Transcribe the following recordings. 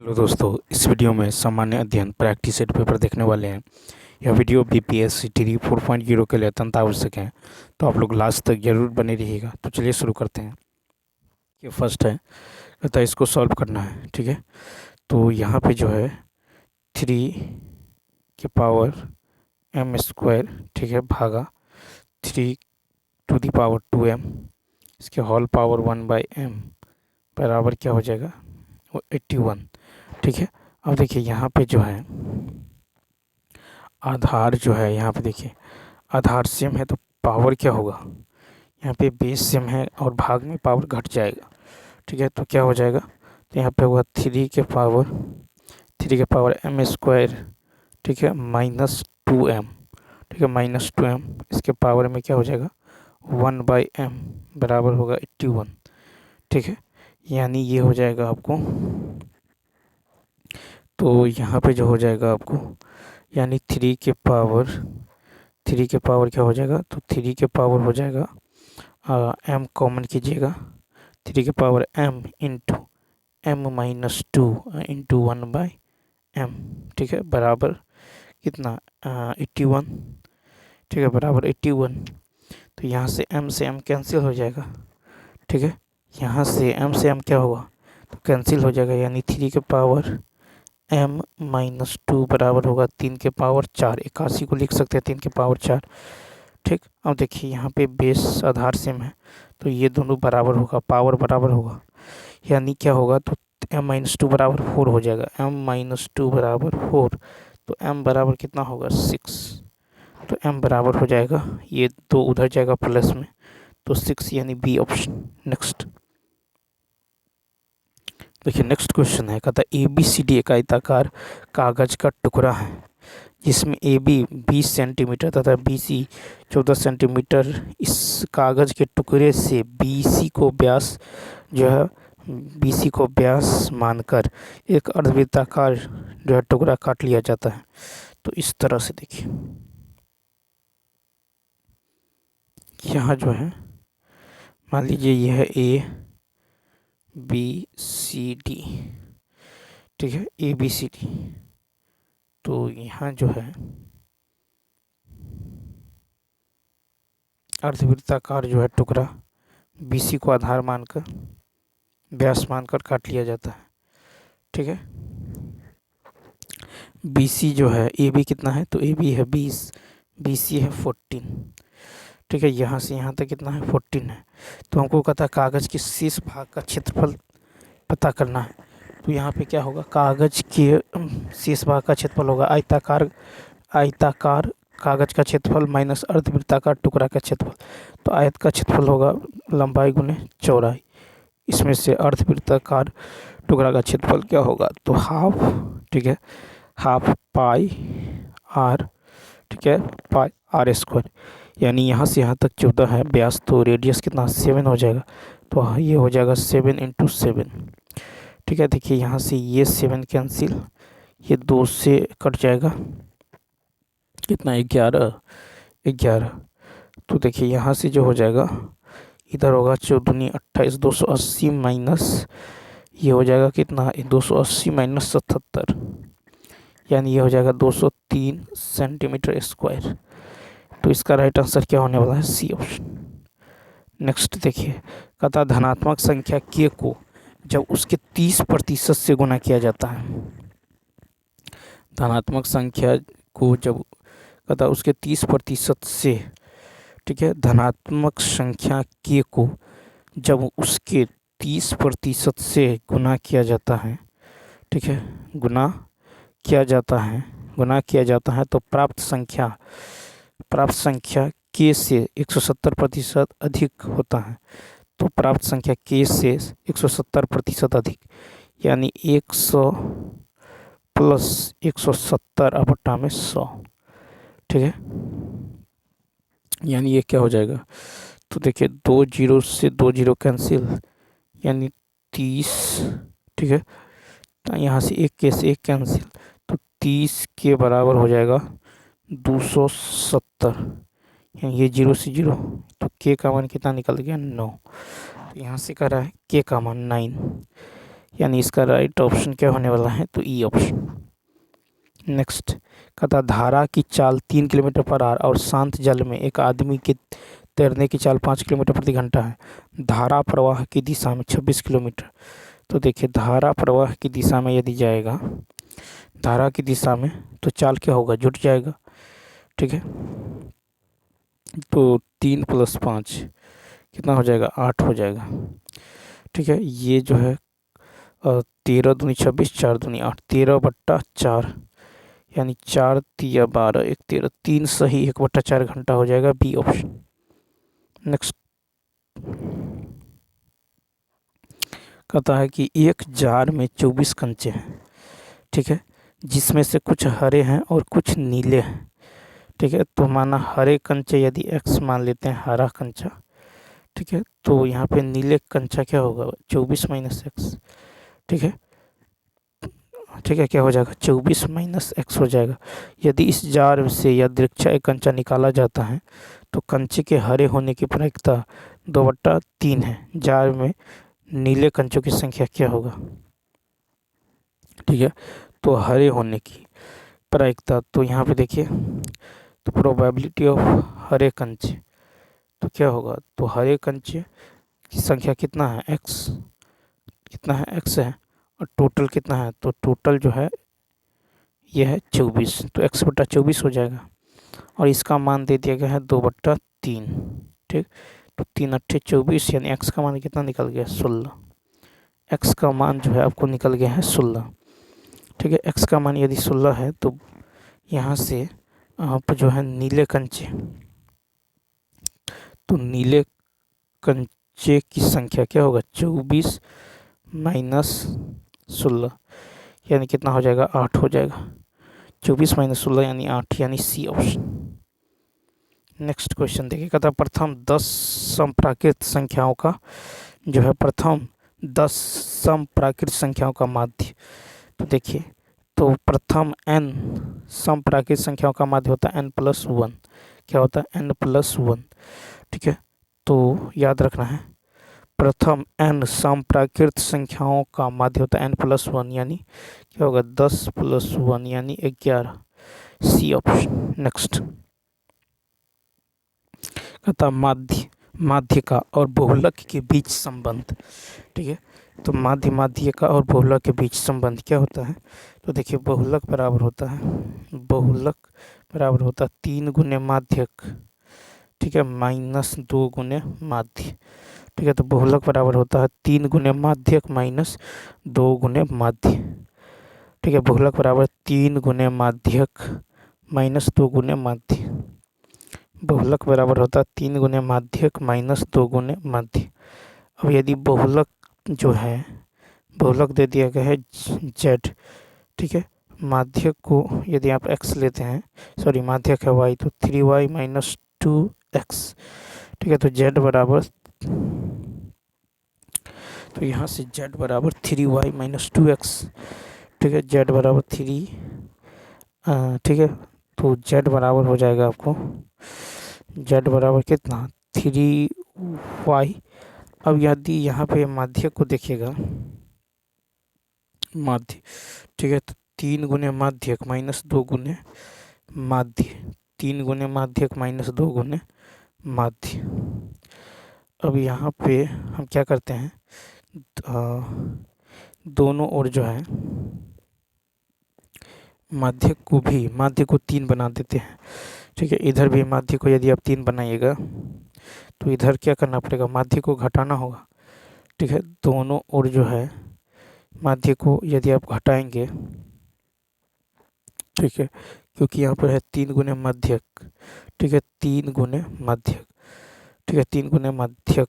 Hello दोस्तों, इस video में सामान्य अध्ययन प्रैक्टिस सेट पेपर देखने वाले हैं। यह वीडियो बीपीएससी टी 4.0 के लिए अत्यंत आवश्यक है, तो आप लोग लास्ट तक जरूर बने रहिएगा। तो चलिए शुरू करते हैं। ये फर्स्ट है, अतः इसको सॉल्व करना है। ठीक है, तो यहाँ पे जो है 3 की पावर m², ठीक है, भागा 3 टू दी पावर 2m, इसके होल पावर 1/m बराबर क्या हो जाएगा, वो 81। ठीक है, अब देखिए यहाँ पे जो है आधार जो है, यहाँ पे देखिए आधार सेम है तो पावर क्या होगा, यहाँ पे बेस सेम है और भाग में पावर घट जाएगा। ठीक है, तो क्या हो जाएगा, तो यहाँ पे होगा 3 के पावर m², ठीक है, -2m, ठीक है, -2m, इसके पावर में क्या हो जाएगा 1/m बराबर होगा 81। ठीक है, यानी ये हो जाएगा आपको, तो यहाँ पे जो हो जाएगा आपको, यानी 3 के पावर क्या हो जाएगा, तो 3 के पावर हो जाएगा m कॉमन कीजिएगा, 3 के power m into m-2 into 1/m, ठीक है, बराबर कितना 81। ठीक है, बराबर 81। तो यहाँ से m कैंसिल हो जाएगा। ठीक है, यहाँ से m क्या होगा, तो कैंसिल हो जाएगा, यानी 3 के पावर m-2 बराबर होगा 3 के पावर 4। 81 को लिख सकते हैं 3 के पावर 4। ठीक, अब देखिए यहाँ पे बेस आधार सेम है तो ये दोनों बराबर होगा, पावर बराबर होगा, यानी क्या होगा, तो m-2 बराबर 4 हो जाएगा। m-2 बराबर 4, तो m बराबर कितना होगा 6, तो m बराबर हो जाएगा, ये 2 उधर जाएगा प्लस में, तो 6, यानी बी ऑप्शन। नेक्स्ट देखिए, नेक्स्ट क्वेश्चन है, कहता है ABCD एक आयताकार कागज का टुकड़ा है जिसमें AB 20 सेंटीमीटर तथा BC 14 सेंटीमीटर। इस कागज के टुकड़े से BC को व्यास मानकर एक अर्धवृत्ताकार जो है टुकड़ा काट लिया जाता है। तो इस तरह से देखिए, यहाँ जो है मान लीजिए यह है ABCD, ठीक है, ABCD। तो यहाँ जो है अर्धवृत्ताकार जो है टुकड़ा BC को आधार मानकर व्यास मानकर काट लिया जाता है। ठीक है, BC जो है, AB कितना है, तो AB है 20, BC है 14। ठीक है, यहाँ से यहाँ तक कितना है 14 है। तो हमको कहता है कागज के शेष भाग का क्षेत्रफल पता करना है। तो यहाँ पे क्या होगा, कागज के शेष भाग का क्षेत्रफल होगा आयताकार कागज का क्षेत्रफल माइनस अर्धवृत्ताकार टुकड़ा का क्षेत्रफल। तो आयत का क्षेत्रफल होगा लंबाई गुने चौड़ाई, इसमें से अर्धवृत्ताकार टुकड़ा का क्षेत्रफल क्या होगा, तो हाफ। ठीक है, हाफ पाई आर, ठीक है, पाई r², यानी यहाँ से यहाँ तक 14 है व्यास, तो रेडियस कितना 7 हो जाएगा। तो ये हो जाएगा 7 × 7। ठीक है, देखिए यहाँ से ये 7 कैंसिल, ये 2 से कट जाएगा, कितना 11। तो देखिए यहाँ से जो हो जाएगा, इधर होगा 14 × 28, 280 माइनस ये हो जाएगा कितना 280 माइनस 77, यानी ये हो जाएगा 203 सेंटीमीटर स्क्वायर। तो इसका राइट आंसर क्या होने वाला है, सी ऑप्शन। नेक्स्ट देखिए, कहता धनात्मक संख्या k को जब उसके 30% से गुना किया जाता है। धनात्मक संख्या को जब कहता उसके 30% से, ठीक है, धनात्मक संख्या k को जब उसके 30% से गुना किया जाता है, ठीक है, गुना किया जाता है तो प्राप्त संख्या k से 170% अधिक होता है। तो प्राप्त संख्या k से 170% अधिक, यानी 100 + 170/100। ठीक है, यानी ये क्या हो जाएगा, तो देखिए 2 0 से 2 0 कैंसिल, यानी 30। ठीक है, तो यहाँ से 1 k से 1 कैंसिल, तो 30 के बराबर हो जाएगा 270, यानी ये 0 से 0, तो k का मान कितना निकल गया 9। तो यहाँ से कह रहा है k का मान 9, यानी इसका राइट ऑप्शन क्या होने वाला है, तो ई ऑप्शन। नेक्स्ट कहता धारा की चाल 3 किलोमीटर पर आवर और शांत जल में एक आदमी के तैरने की चाल 5 किलोमीटर प्रति घंटा है। धारा प्रवाह की दिशा में 26 किलोमीटर। तो देखिए धारा प्रवाह की दिशा में यदि जाएगा, धारा की दिशा में, तो चाल क्या होगा, जुट जाएगा। ठीक है, तो 3 + 5 कितना हो जाएगा, 8 हो जाएगा। ठीक है, ये जो है 13 दूनी 26, 4 दूनी 8, 13/4 यानी 4 तिया 12, 1 13, 3 सही 1/4 घंटा हो जाएगा, बी ऑप्शन। नेक्स्ट कहता है कि एक जार में 24 कंचे हैं। ठीक है, जिसमें से कुछ हरे हैं और कुछ नीले हैं। ठीक है, तो माना हरे कंचे यदि x मान लेते हैं, हरा कंचा। ठीक है, तो यहाँ पे नीले कंचा क्या होगा, 24 - x। ठीक है, ठीक है, क्या हो जाएगा, 24 - x हो जाएगा। यदि इस जार से या दृक्षा एक कंचा निकाला जाता है तो कंचे के हरे होने की प्रायिकता 2/3 है। जार में नीले कंचों की संख्या क्या होगा। ठीक है, तो हरे होने की प्रायिकता, तो यहाँ पे देखिए, तो प्रोबेबिलिटी ऑफ हरे कंचे, तो क्या होगा, तो हरे कंचे की संख्या कितना है, x कितना है, x है, और टोटल कितना है, तो टोटल जो है ये है 24, तो x/24 हो जाएगा। और इसका मान दे दिया गया है 2/3। ठीक, तो 3 × 8 = 24, यानी x का मान कितना निकल गया, 16। x का मान जो है आपको निकल गया है 16। ठीक है, x का मान यदि 16 है तो यहाँ से आप जो है नीले कंचे, तो नीले कंचे की संख्या क्या होगा, 24 - 16 यानी कितना हो जाएगा, 8 हो जाएगा। 24 - 16 यानी 8, यानी सी ऑप्शन। नेक्स्ट क्वेश्चन देखिए, कहता प्रथम 10 समप्राकृत संख्याओं का जो है, प्रथम 10 समप्राकृत संख्याओं का माध्य। तो देखिए, तो प्रथम n समप्राकृत संख्याओं का माध्य होता है n+1। क्या होता है, n+1। ठीक है, तो याद रखना है, प्रथम n समप्राकृत संख्याओं का माध्य होता है n+1, यानी क्या होगा, 10 + 1 यानी 11, सी ऑप्शन। नेक्स्ट कहता माध्यिका और बहुलक के बीच संबंध। ठीक है, तो माध्यिका और बहुलक के बीच संबंध क्या होता है, तो देखिए बहुलक बराबर होता है 3 × माध्यक। ठीक है, -2 × माध्य। ठीक है, तो बहुलक बराबर होता है 3 × माध्यक -2 × माध्य। ठीक है, बहुलक बराबर 3 × माध्यक -2 × माध्य। बहुलक बराबर होता है 3 × माध्यक -2 × माध्य। अब यदि बहुलक जो है, बहुलक दे दिया गया है z। ठीक है, माध्यक को यदि आप x लेते हैं, सॉरी माध्यक है y, तो 3y - 2x। ठीक है, तो z बराबर, तो यहाँ से z बराबर 3y - 2x। ठीक है, z बराबर 3, ठीक है, तो z बराबर हो जाएगा आपको, z बराबर कितना, 3y। अब यदि यहाँ पे माध्यक को देखिएगा, माध्य। ठीक है, तो 3 × माध्यक -2 × माध्य, 3 × माध्यक -2 × माध्य। अब यहाँ पे हम क्या करते हैं, दोनों ओर जो है माध्यक को 3 बना देते हैं। ठीक है, इधर भी माध्य को यदि आप 3 बनाइएगा तो इधर क्या करना पड़ेगा, माध्य को घटाना होगा। ठीक है, दोनों ओर जो है माध्य को यदि आप घटाएंगे, ठीक है, क्योंकि यहाँ पर है 3 × माध्यक। ठीक है, 3 × माध्यक। ठीक है, 3 × माध्यक,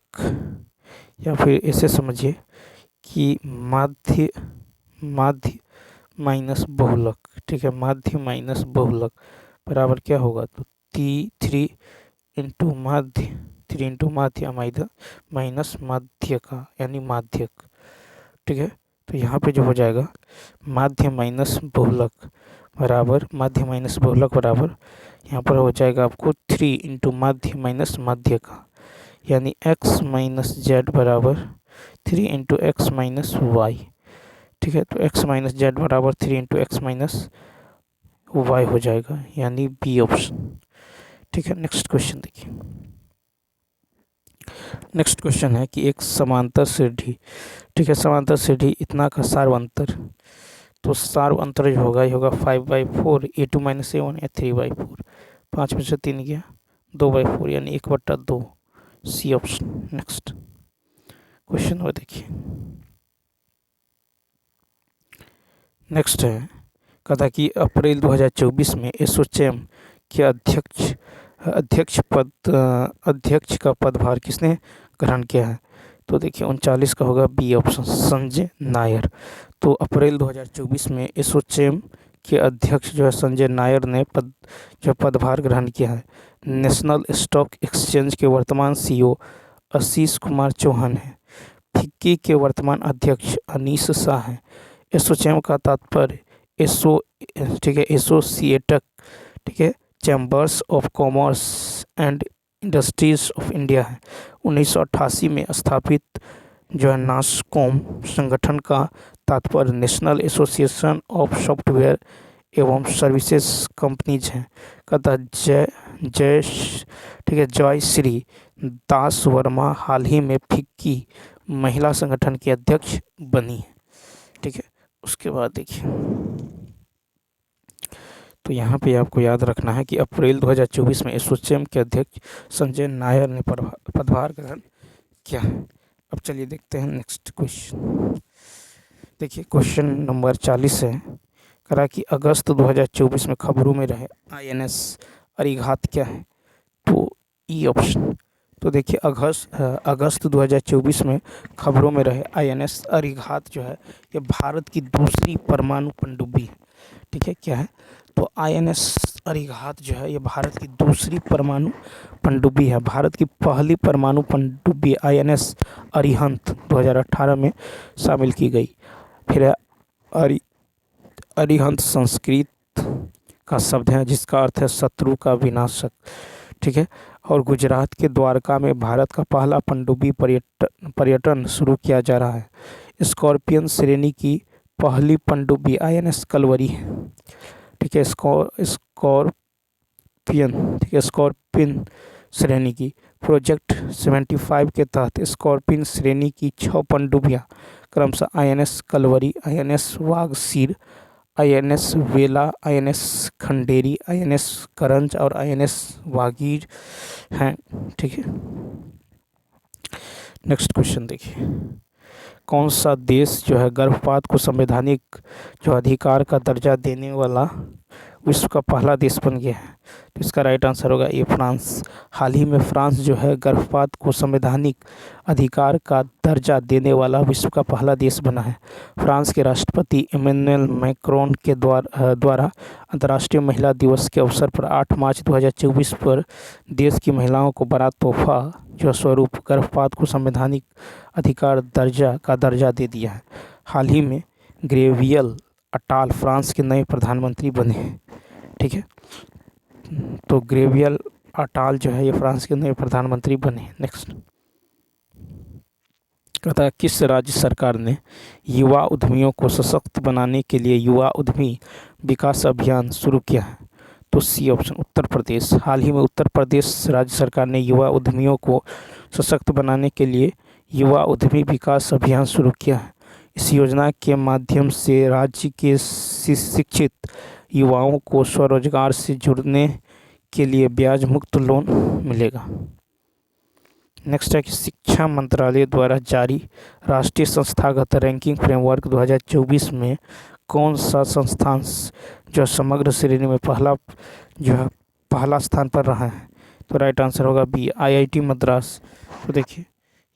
या फिर ऐसे समझिए कि माध्य माइनस बहुलक। ठीक है, माध्य माइनस बहुलक बराबर क्या होगा, तो 3 × माध्य, 3 × माध्य माइनस माध्य का यानी माध्यक। ठीक है, तो यहाँ पे जो हो जाएगा माध्य माइनस बहुलक बराबर, माध्य माइनस बहुलक बराबर यहाँ पर हो जाएगा आपको 3 × माध्य माइनस माध्य का, यानी x - z बराबर 3 × x - y। ठीक है, तो x माइनस जेड बराबर 3 इंटू एक्स माइनस वाई हो जाएगा, यानी बी ऑप्शन। ठीक है, नेक्स्ट क्वेश्चन देखिए। नेक्स्ट क्वेश्चन है कि एक समांतर सीढ़ी, ठीक है, समांतर सीढ़ी इतना का सार्व अंतर, तो सार्व अंतर जो होगा ये होगा 5/4 a2 माइनस a1 या 3/4, 5 में से 3 गया 2/4 यानी 1/2, सी ऑप्शन। नेक्स्ट क्वेश्चन और देखिए। नेक्स्ट है कहा कि अप्रैल 2024 में एसोचैम के अध्यक्ष का पदभार किसने ग्रहण किया है? तो देखिए 39 का होगा बी ऑप्शन, संजय नायर। तो अप्रैल 2024 में एसोचैम के अध्यक्ष जो है संजय नायर ने पदभार ग्रहण किया है। नेशनल स्टॉक एक्सचेंज के वर्तमान सीईओ आशीष कुमार चौहान है। फिक्की के वर्तमान अध्यक्ष अनीश शाह हैं। एसोचैम का तात्पर्य ठीक है, एसोसिएटेड, ठीक है, chambers of commerce and industries of India है। 1988 में स्थापित जो है नासकॉम संगठन का तात्पर्य नेशनल एसोसिएशन ऑफ सॉफ्टवेयर एवं सर्विसेज कंपनीज हैं। कहता ठीक है, जय श्री दास वर्मा हाल ही में फिक्की महिला संगठन की अध्यक्ष बनी है। ठीक है, उसके बाद देखिए, तो यहाँ पे आपको याद रखना है कि अप्रैल 2024 में एसोचैम के अध्यक्ष संजय नायर ने पदभार ग्रहण किया है। अब चलिए देखते हैं नेक्स्ट क्वेश्चन। देखिए क्वेश्चन नंबर 40 है, करा कि अगस्त 2024 में खबरों में रहे INS अरिघात क्या है? तो ई ऑप्शन। तो देखिए अगस्त 2024 में खबरों में रहे INS अरिघात जो है ये भारत की दूसरी परमाणु पनडुब्बी है। ठीक है, क्या है? तो INS अरिघात जो है ये भारत की दूसरी परमाणु पनडुब्बी है। भारत की पहली परमाणु पनडुब्बी INS अरिहंत 2018 में शामिल की गई। फिर अरिहंत संस्कृत का शब्द है जिसका अर्थ है शत्रु का विनाशक। ठीक है, और गुजरात के द्वारका में भारत का पहला पनडुब्बी पर्यटन शुरू किया जा रहा है। स्कॉर्पियन श्रेणी की पहली पनडुब्बी INS कलवरी है। ठीक है, स्कॉर्पियन श्रेणी की प्रोजेक्ट 75 के तहत स्कॉर्पियन श्रेणी की 6 पनडुब्बियां क्रमशः INS Kalvari, INS Vagsheer, INS वेला, INS खंडेरी, INS करंज और INS वागीर हैं। ठीक है, नेक्स्ट क्वेश्चन देखिए। कौन सा देश जो है गर्भपात को संवैधानिक जो अधिकार का दर्जा देने वाला विश्व का पहला देश बन गया है? तो इसका राइट आंसर होगा ये फ्रांस। हाल ही में फ्रांस जो है गर्भपात को संवैधानिक अधिकार का दर्जा देने वाला विश्व का पहला देश बना है। फ्रांस के राष्ट्रपति इमैनुअल मैक्रोन के द्वारा अंतर्राष्ट्रीय महिला दिवस के अवसर पर 8 मार्च 2024 पर देश की महिलाओं को बड़ा तोहफा जो स्वरूप गर्भपात को संवैधानिक अधिकार का दर्जा दे दिया है। हाल ही में गैब्रियल अटाल फ्रांस के नए प्रधानमंत्री बने हैं। ठीक है, तो गैब्रियल अटाल जो है ये फ्रांस के नए प्रधानमंत्री बने हैं। नेक्स्ट कहता है किस राज्य सरकार ने युवा उद्यमियों को सशक्त बनाने के लिए युवा उद्यमी विकास अभियान शुरू किया है? तो सी ऑप्शन, उत्तर प्रदेश। हाल ही में उत्तर प्रदेश राज्य सरकार ने युवा उद्यमियों को सशक्त बनाने के लिए युवा उद्यमी विकास अभियान शुरू किया है। इस योजना के माध्यम से राज्य के शिक्षित युवाओं को स्वरोजगार से जुड़ने के लिए ब्याज मुक्त लोन मिलेगा। नेक्स्ट है कि शिक्षा मंत्रालय द्वारा जारी राष्ट्रीय संस्थागत रैंकिंग फ्रेमवर्क 2024 में कौन सा संस्थान जो समग्र श्रेणी में पहला स्थान पर रहा है? तो राइट आंसर होगा बी, IIT मद्रास। तो देखिए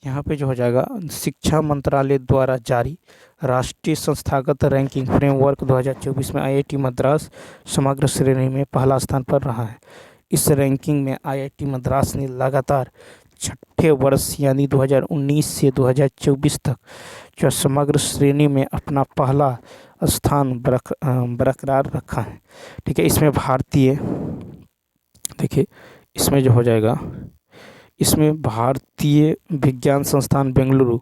यहाँ पे जो हो जाएगा शिक्षा मंत्रालय द्वारा जारी राष्ट्रीय संस्थागत रैंकिंग फ्रेमवर्क 2024 में IIT मद्रास समग्र श्रेणी में पहला स्थान पर रहा है। इस रैंकिंग में IIT मद्रास ने लगातार छठे वर्ष यानी 2019 से 2024 तक जो समग्र श्रेणी में अपना पहला स्थान बरकरार रखा है। ठीक है, इसमें भारतीय, देखिए इसमें जो हो जाएगा इसमें भारतीय विज्ञान संस्थान बेंगलुरु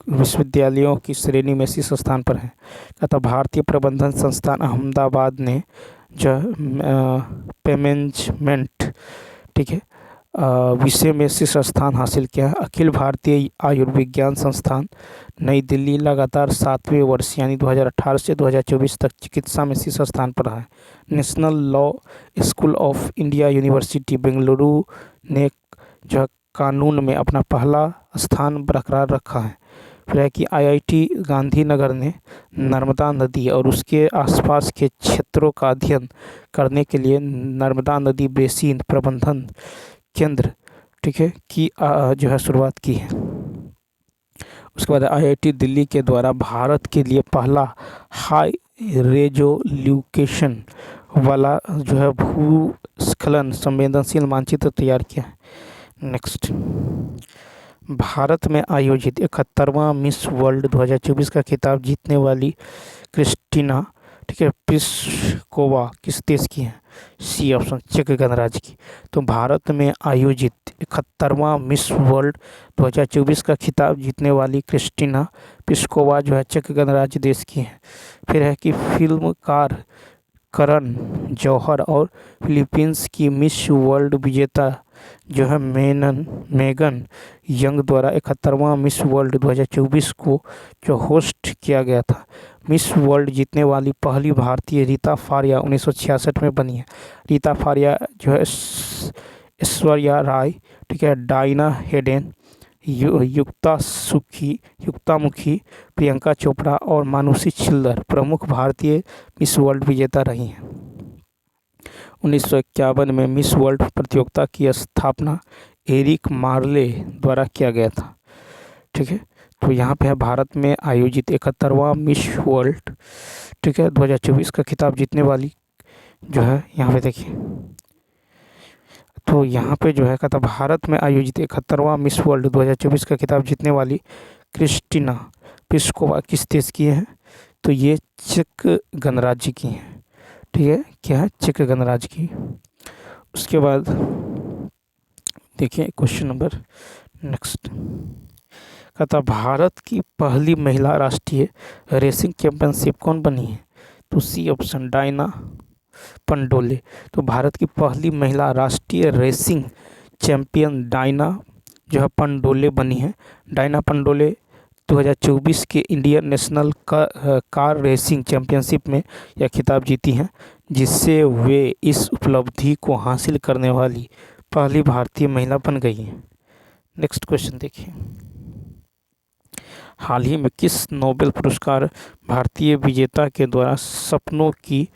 विश्वविद्यालयों की श्रेणी में शीर्ष स्थान पर है। तथा भारतीय प्रबंधन संस्थान अहमदाबाद ने जो मैनेजमेंट, ठीक है, विषय में शीर्ष स्थान हासिल किया है। अखिल भारतीय आयुर्विज्ञान संस्थान नई दिल्ली लगातार 7वें वर्ष यानी 2018 से 2024 तक चिकित्सा में शीर्ष स्थान पर रहा है। National law school of India university Bengaluru ने जो है कानून में अपना पहला स्थान बरकरार रखा है। फिर है कि IIT गांधीनगर ने नर्मदा नदी और उसके आसपास के क्षेत्रों का अध्ययन करने के लिए नर्मदा नदी बेसिन प्रबंधन केंद्र, ठीक है, की जो है शुरुआत की है। उसके बाद IIT दिल्ली के द्वारा भारत के लिए पहला हाई रेजोल्यूशन वाला जो है भूस्खलन संवेदनशील मानचित्र तैयार किया है। नेक्स्ट, भारत में आयोजित 71वां मिस वर्ल्ड 2024 का खिताब जीतने वाली क्रिस्टीना, ठीक है, प्लिस्कोवा किस देश की है? सी ऑप्शन, चेक गणराज्य की। तो भारत में आयोजित 71वां मिस वर्ल्ड 2024 का खिताब जीतने वाली क्रिस्टीना प्लिस्कोवा जो है चेक गणराज्य देश की है। फिर है कि फिल्मकार करण जौहर और फिलीपींस की मिस वर्ल्ड विजेता जो है मेगन यंग द्वारा 71वां मिस वर्ल्ड 2024 को जो होस्ट किया गया था। मिस वर्ल्ड जीतने वाली पहली भारतीय रीता फारिया 1966 में बनी है। रीता फारिया जो है ऐश्वर्या राय, ठीक है, डायना हेडेन, युक्ता मुखी, प्रियंका चोपड़ा और मानुषी छिल्लर प्रमुख भारतीय मिस वर्ल्ड विजेता रही हैं। 1951 में मिस वर्ल्ड प्रतियोगिता की स्थापना एरिक मार्ले द्वारा किया गया था। ठीक है, तो यहाँ पे है भारत में आयोजित 71वां मिस वर्ल्ड, ठीक है, 2024 का खिताब जीतने वाली जो है, यहाँ पे देखिए, तो यहाँ पे जो है कहता भारत में आयोजित 71वां मिस वर्ल्ड 2024 का खिताब जीतने वाली क्रिस्टीना प्लिस्कोवा किस देश की है? तो ये चेक गणराज्य की है। ठीक है, क्या है? चेक गणराज्य की। उसके बाद देखिए क्वेश्चन नंबर नेक्स्ट, कहता भारत की पहली महिला राष्ट्रीय रेसिंग चैंपियनशिप कौन बनी है? तो सी ऑप्शन, डायना पंडोले। तो भारत की पहली महिला राष्ट्रीय रेसिंग चैंपियन डायना जो है पंडोले बनी है। डायना पंडोले 2024 के Indian national car racing championship में यह खिताब जीती हैं, जिससे वे इस उपलब्धि को हासिल करने वाली पहली भारतीय महिला बन गई हैं। नेक्स्ट क्वेश्चन देखिए, हाल ही में किस नोबेल पुरस्कार भारतीय विजेता के द्वारा सपनों की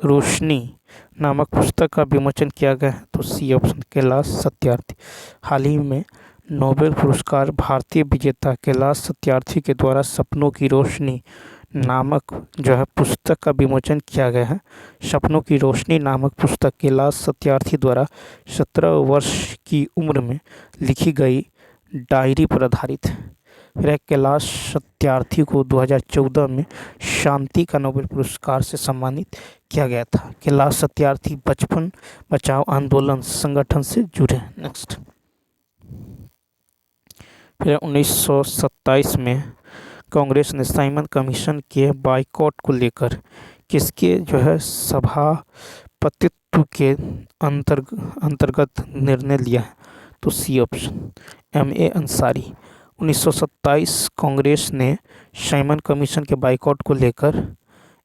रोशनी नामक पुस्तक का विमोचन किया गया है? तो सी ऑप्शन, कैलाश सत्यार्थी। हाल ही में नोबेल पुरस्कार भारतीय विजेता कैलाश सत्यार्थी के द्वारा सपनों की रोशनी नामक जो है पुस्तक का विमोचन किया गया है। सपनों की रोशनी नामक पुस्तक कैलाश सत्यार्थी द्वारा 17 वर्ष की उम्र में लिखी गई डायरी पर आधारित है। फिर कैलाश सत्यार्थी को 2014 में शांति का नोबेल पुरस्कार से सम्मानित किया गया था। कैलाश सत्यार्थी बचपन बचाओ आंदोलन संगठन से जुड़े। नेक्स्ट, फिर 1927 में कांग्रेस ने साइमन कमीशन के बाइकॉट को लेकर किसके जो है सभापतित्व के अंतर्गत निर्णय लिया है? तो C option, M.A. Ansari. 1927 Congress ने साइमन कमीशन के बाइकॉट को लेकर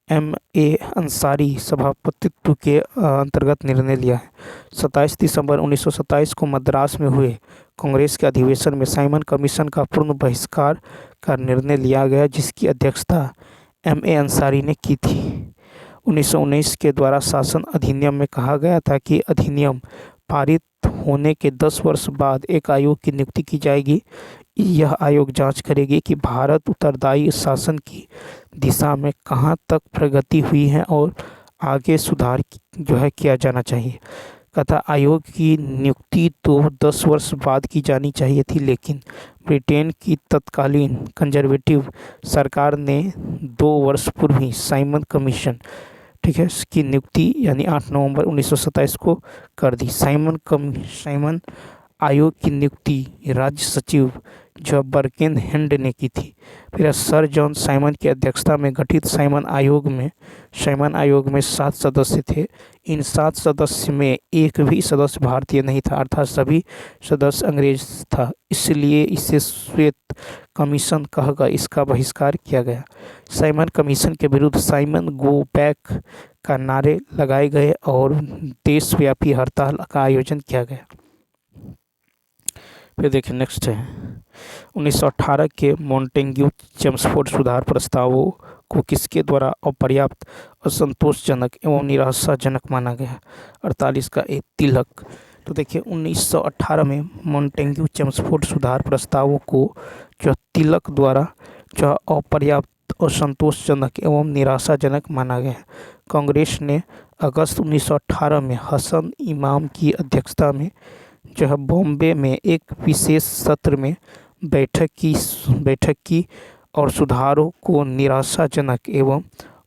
M.A. अंसारी सभापतित्व के अंतर्गत निर्णय लिया है। 27 दिसंबर 1927 को मद्रास में हुए कांग्रेस के अधिवेशन में साइमन कमीशन का पूर्ण बहिष्कार का निर्णय लिया गया, जिसकी अध्यक्षता M.A. अंसारी ने की थी। 1919 के द्वारा शासन अधिनियम में कहा गया था कि अधिनियम पारित होने के 10 वर्ष बाद एक आयोग की नियुक्ति की जाएगी। यह आयोग जांच करेगी कि भारत उत्तरदायी शासन की दिशा में कहां तक प्रगति हुई है और आगे सुधार जो है किया जाना चाहिए। कथा आयोग की नियुक्ति तो 10 वर्ष बाद की जानी चाहिए थी, लेकिन ब्रिटेन की तत्कालीन कंजर्वेटिव सरकार ने 2 वर्ष पूर्व ही साइमन कमीशन, ठीक है, की नियुक्ति यानी 8 नवंबर 1927 को कर दी। साइमन आयोग की नियुक्ति राज्य सचिव जो बर्किनहेड ने की थी। फिर सर जॉन साइमन की अध्यक्षता में गठित साइमन आयोग में 7 सदस्य थे। इन 7 सदस्य में एक भी सदस्य भारतीय नहीं था, अर्थात सभी सदस्य अंग्रेज था, इसलिए इसे श्वेत कमीशन कहकर इसका बहिष्कार किया गया। साइमन कमीशन के विरुद्ध साइमन गो बैक का नारे लगाए गए और देशव्यापी हड़ताल का आयोजन किया गया। फिर देखिए नेक्स्ट है 1918 के मॉन्टेग्यू चेम्सफोर्ड सुधार प्रस्तावों को किसके द्वारा अपर्याप्त, असंतोषजनक एवं निराशाजनक माना गया। 48 का एक तिलक। तो देखिए 1918 में मॉन्टेग्यू चेम्सफोर्ड सुधार प्रस्तावों को जो तिलक द्वारा जो अपर्याप्त, असंतोषजनक एवं निराशाजनक माना गया। कांग्रेस ने अगस्त 1918 में हसन इमाम की अध्यक्षता में जो है बॉम्बे में एक विशेष सत्र में बैठक की और सुधारों को निराशाजनक एवं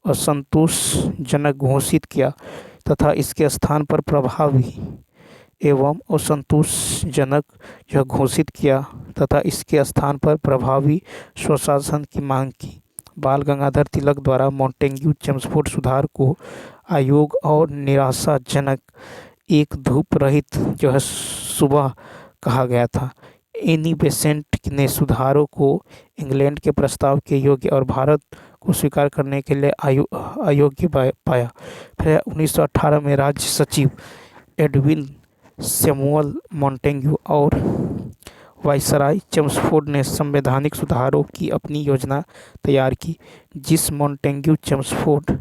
असंतोषजनक घोषित किया तथा इसके स्थान पर प्रभावी एवं असंतोषजनक यह घोषित किया तथा इसके स्थान पर प्रभावी स्वशासन की मांग की। बाल गंगाधर तिलक द्वारा मॉन्टेग्यू चेम्सफोर्ड सुधार को अयोग्य और निराशाजनक, एक धूप रहित जो है सुबह कहा गया था। एनी बेसेंट ने सुधारों को इंग्लैंड के प्रस्ताव के योग्य और भारत को स्वीकार करने के लिए अयोग्य पाया। फिर 1918 में राज्य सचिव एडविन सैमुअल मॉन्टेग्यू और वायसराय चेम्सफोर्ड ने संवैधानिक सुधारों की अपनी योजना तैयार की, जिस मॉन्टेग्यू चेम्सफोर्ड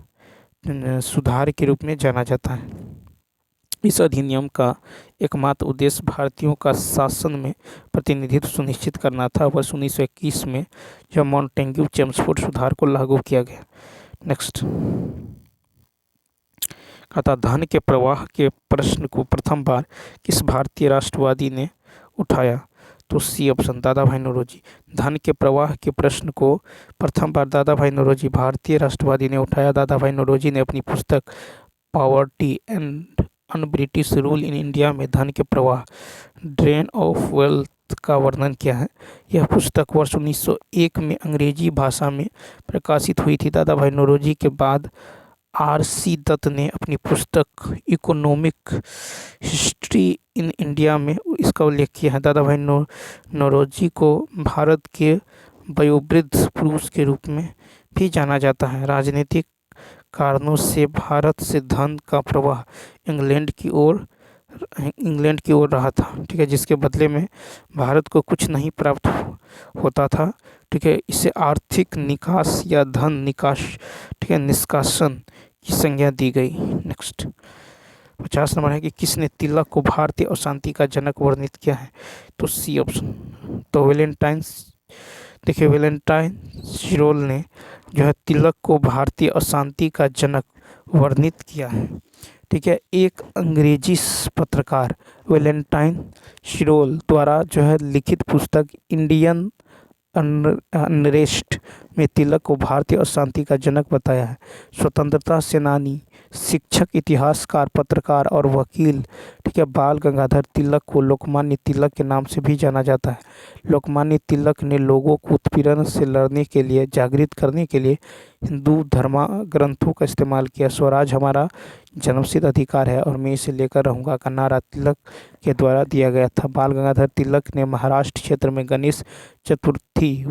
सुधार के रूप में जाना जाता है। इस अधिनियम का एकमात्र उद्देश्य भारतीयों का शासन में प्रतिनिधित्व सुनिश्चित करना था। वर्ष 1921 में जब मॉन्टेग्यू चेम्सफोर्ड सुधार को लागू किया गया। नेक्स्ट कहता धन के प्रवाह के प्रश्न को प्रथम बार किस भारतीय राष्ट्रवादी ने उठाया। तो सी ऑप्शन दादा भाई नौरोजी। धन के प्रवाह के प्रश्न को प्रथम बार दादा भाई नौरोजी भारतीय राष्ट्रवादी ने उठाया। दादा भाई नौरोजी ने अपनी पुस्तक poverty and un British rule in India में धन के प्रवाह, ड्रेन ऑफ वेल्थ का वर्णन किया है। यह पुस्तक वर्ष 1901 में अंग्रेजी भाषा में प्रकाशित हुई थी। दादा भाई नौरोजी के बाद R.C. दत्त ने अपनी पुस्तक इकोनॉमिक हिस्ट्री इन इंडिया में इसका उल्लेख किया है। दादा भाई नौरोजी को भारत के वयोवृद्ध पुरुष के रूप में भी जाना जाता है। राजनीतिक कारणों से भारत से धन का प्रवाह इंग्लैंड की ओर रहा था, ठीक है, जिसके बदले में भारत को कुछ नहीं प्राप्त होता था, ठीक है। इसे आर्थिक निकास या धन निकास, ठीक है, निष्कासन की संज्ञा दी गई। नेक्स्ट 50 नंबर है कि किसने तिलक को भारतीय अशांति का जनक वर्णित किया है। तो सी ऑप्शन। तो वेलेंटाइन शिरोल ने जो है तिलक को भारतीय अशांति का जनक वर्णित किया है, ठीक है। एक अंग्रेजी पत्रकार वेलेंटाइन शिरोल द्वारा जो है लिखित पुस्तक इंडियन अनरेस्ट में तिलक को भारतीय अशांति का जनक बताया है। स्वतंत्रता सेनानी, शिक्षक, इतिहासकार, पत्रकार और वकील, ठीक है, बाल गंगाधर तिलक को लोकमान्य तिलक के नाम से भी जाना जाता है। लोकमान्य तिलक ने लोगों को उत्पीड़न से लड़ने के लिए जागृत करने के लिए हिंदू धर्म ग्रंथों का इस्तेमाल किया। स्वराज हमारा जन्मसिद्ध अधिकार है और मैं इसे लेकर रहूँगा का नारा तिलक के द्वारा दिया गया था। बाल गंगाधर तिलक ने महाराष्ट्र क्षेत्र में गणेश चतुर्थी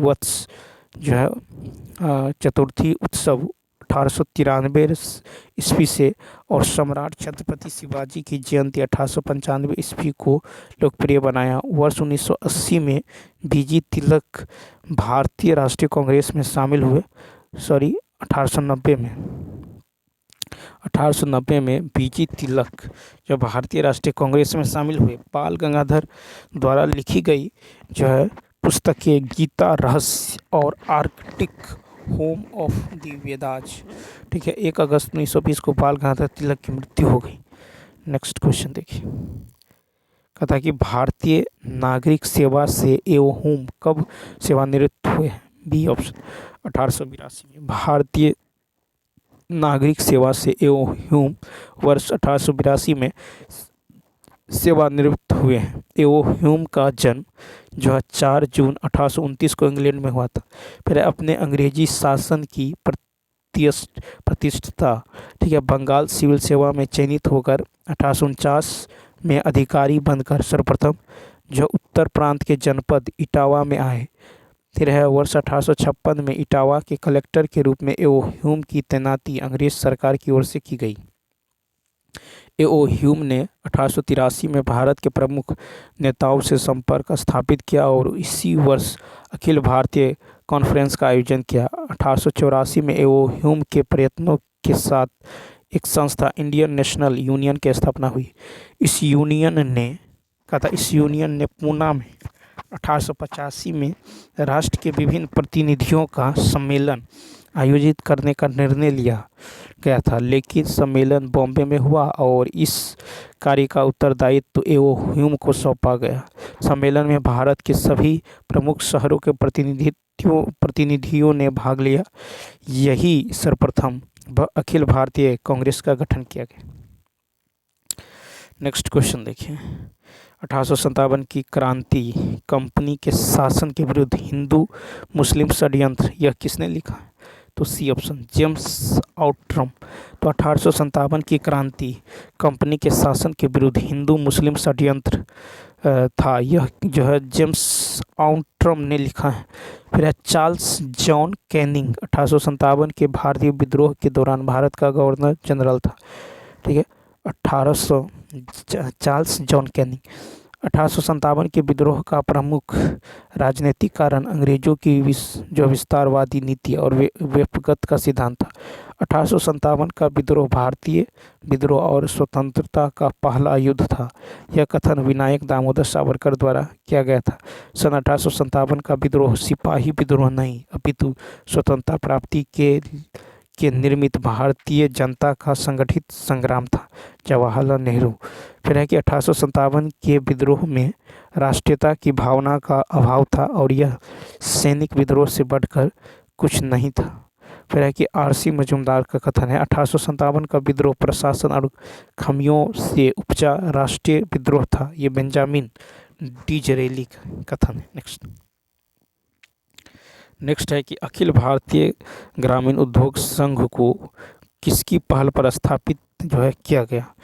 उत्सव 1893 ईस्वी से और सम्राट छत्रपति शिवाजी की जयंती 1895 ईस्वी को लोकप्रिय बनाया। वर्ष 1980 में बीजी तिलक भारतीय राष्ट्रीय कांग्रेस में शामिल हुए। 1890 में बीजी तिलक जो भारतीय राष्ट्रीय कांग्रेस में शामिल हुए। बाल गंगाधर द्वारा लिखी गई जो है पुस्तकें गीता रहस्य और Arctic home of the Vedas, ठीक है। 1 अगस्त 1920 को बाल गंगाधर तिलक की मृत्यु हो गई। नेक्स्ट क्वेश्चन देखिए, कहता है कि भारतीय नागरिक सेवा से एवं कब सेवानिवृत्त हुए। बी ऑप्शन 1882 में। भारतीय नागरिक सेवा से एवं वर्ष 1882 में सेवानिवृत्त हुए हैं। एओ ह्यूम का जन्म जो है 4 जून 1829 को इंग्लैंड में हुआ था। फिर अपने अंग्रेजी शासन की प्रतिष्ठिता, ठीक है, बंगाल सिविल सेवा में चयनित होकर 1849 में अधिकारी बनकर सर्वप्रथम जो उत्तर प्रांत के जनपद इटावा में आए। फिर है वर्ष 1856 में इटावा के कलेक्टर के रूप में एओ ह्यूम की तैनाती अंग्रेज सरकार की ओर से की गई। एओ ह्यूम ने 1883 में भारत के प्रमुख नेताओं से संपर्क स्थापित किया और इसी वर्ष अखिल भारतीय कॉन्फ्रेंस का आयोजन किया। 1884 में एओ ह्यूम के प्रयत्नों के साथ एक संस्था इंडियन नेशनल यूनियन की स्थापना हुई। इस यूनियन ने पूना में 1885 में राष्ट्र के विभिन्न प्रतिनिधियों का सम्मेलन आयोजित करने का निर्णय लिया गया था, लेकिन सम्मेलन बॉम्बे में हुआ और इस कार्य का उत्तरदायित्व एओ ह्यूम को सौंपा गया। सम्मेलन में भारत के सभी प्रमुख शहरों के प्रतिनिधियों ने भाग लिया। यही सर्वप्रथम अखिल भारतीय कांग्रेस का गठन किया गया। नेक्स्ट क्वेश्चन देखिए, 1857 की क्रांति, कंपनी के शासन के विरुद्ध हिंदू मुस्लिम षड्यंत्र, यह किसने लिखा है? तो सी ऑप्शन, जेम्स आउट्रम। तो 1857 की क्रांति, कंपनी के शासन के विरुद्ध हिंदू मुस्लिम षड्यंत्र था, यह जो है जेम्स आउट्रम ने लिखा है। फिर है चार्ल्स जॉन कैनिंग, 1857 के भारतीय विद्रोह के दौरान भारत का गवर्नर जनरल था, ठीक है। चार्ल्स जॉन कैनिंग 1857 के विद्रोह का प्रमुख राजनीतिक कारण अंग्रेजों की जो विस्तारवादी नीति और व्यपगत का सिद्धांत था। 1857 का विद्रोह भारतीय विद्रोह और स्वतंत्रता का पहला युद्ध था। यह कथन विनायक दामोदर सावरकर द्वारा किया गया था। सन 1857 का विद्रोह सिपाही विद्रोह नहीं अपितु स्वतंत्रता प्राप्ति के निर्मित भारतीय जनता का संगठित संग्राम था। जवाहरलाल नेहरू। फिर है कि 1857 के विद्रोह में राष्ट्रीयता की भावना का अभाव था और यह सैनिक विद्रोह से बढ़कर कुछ नहीं था। फिर है कि आरसी मजूमदार का कथन है 1857 का विद्रोह प्रशासन और खामियों से उपजा राष्ट्रीय विद्रोह था। ये बेंजामिन डिज़रेली का कथन है। नेक्स्ट है कि अखिल भारतीय ग्रामीण उद्योग संघ को किसकी पहल पर स्थापित जो है किया गया?